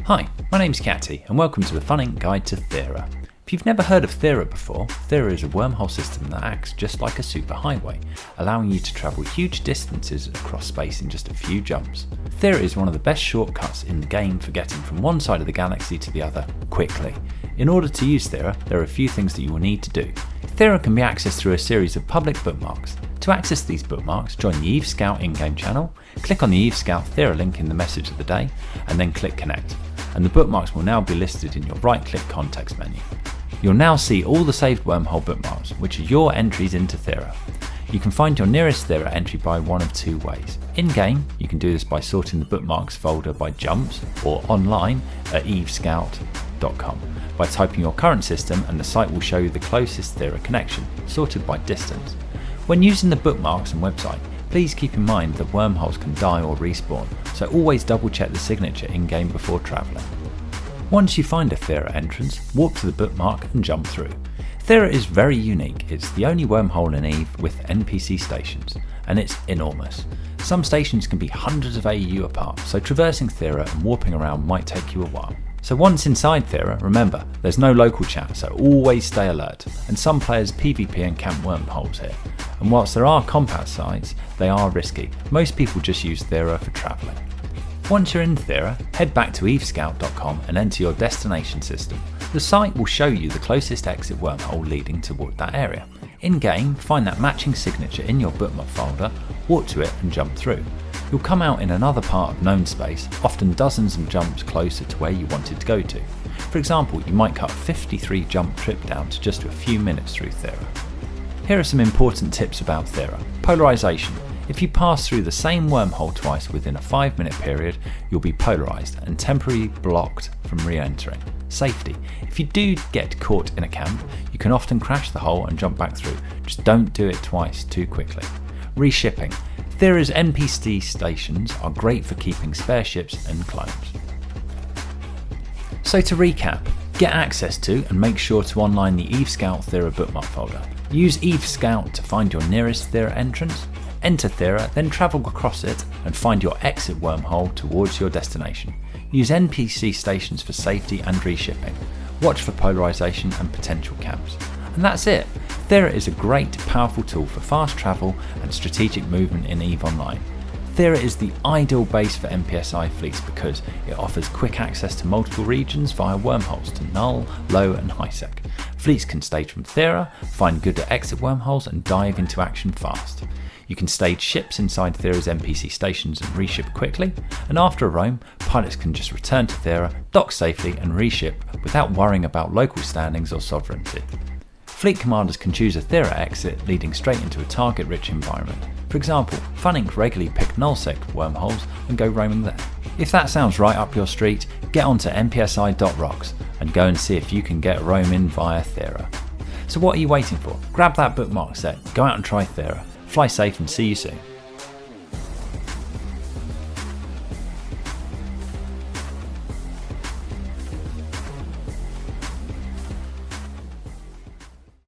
Hi, my name's keacte and welcome to the FUN.inc guide to Thera. If you've never heard of Thera before, Thera is a wormhole system that acts just like a superhighway, allowing you to travel huge distances across space in just a few jumps. Thera is one of the best shortcuts in the game for getting from one side of the galaxy to the other quickly. In order to use Thera, there are a few things that you will need to do. Thera can be accessed through a series of public bookmarks. To access these bookmarks, join the Eve Scout in-game channel, click on the Eve Scout Thera link in the message of the day, and then click Connect. And the bookmarks will now be listed in your right-click context menu. You'll now see all the saved wormhole bookmarks, which are your entries into Thera. You can find your nearest Thera entry by one of two ways. In-game, you can do this by sorting the bookmarks folder by jumps, or online at evescout.com by typing your current system, and the site will show you the closest Thera connection, sorted by distance. When using the bookmarks and website, please keep in mind that wormholes can die or respawn, so always double check the signature in-game before travelling. Once you find a Thera entrance, warp to the bookmark and jump through. Thera is very unique. It's the only wormhole in Eve with NPC stations, and it's enormous. Some stations can be hundreds of AU apart, so traversing Thera and warping around might take you a while. So once inside Thera, remember, there's no local chat, so always stay alert, and some players PvP and camp wormholes here. And whilst there are combat sites, they are risky. Most people just use Thera for travelling. Once you're in Thera, head back to evescout.com and enter your destination system. The site will show you the closest exit wormhole leading toward that area. In-game, find that matching signature in your bookmark folder, warp to it and jump through. You'll come out in another part of known space, often dozens of jumps closer to where you wanted to go to. For example, you might cut a 53 jump trip down to just a few minutes through Thera. Here are some important tips about Thera. Polarization. If you pass through the same wormhole twice within a 5-minute period, you'll be polarized and temporarily blocked from re-entering. Safety. If you do get caught in a camp, you can often crash the hole and jump back through. Just don't do it twice too quickly. Reshipping. Thera's NPC stations are great for keeping spare ships and clones. So to recap, get access to and make sure to online the Eve Scout Thera bookmark folder. Use Eve Scout to find your nearest Thera entrance. Enter Thera, then travel across it and find your exit wormhole towards your destination. Use NPC stations for safety and reshipping. Watch for polarization and potential camps. And that's it. Thera is a great, powerful tool for fast travel and strategic movement in EVE Online. Thera is the ideal base for MPSI fleets because it offers quick access to multiple regions via wormholes to null, low and high sec. Fleets can stage from Thera, find good exit wormholes and dive into action fast. You can stage ships inside Thera's NPC stations and reship quickly, and after a roam, pilots can just return to Thera, dock safely and reship without worrying about local standings or sovereignty. Fleet commanders can choose a Thera exit leading straight into a target-rich environment. For example, FUN.inc regularly pick nullsec wormholes and go roaming there. If that sounds right up your street, get onto mpsi.rocks and go and see if you can get roam in via Thera. So what are you waiting for? Grab that bookmark set, go out and try Thera. Fly safe and see you soon.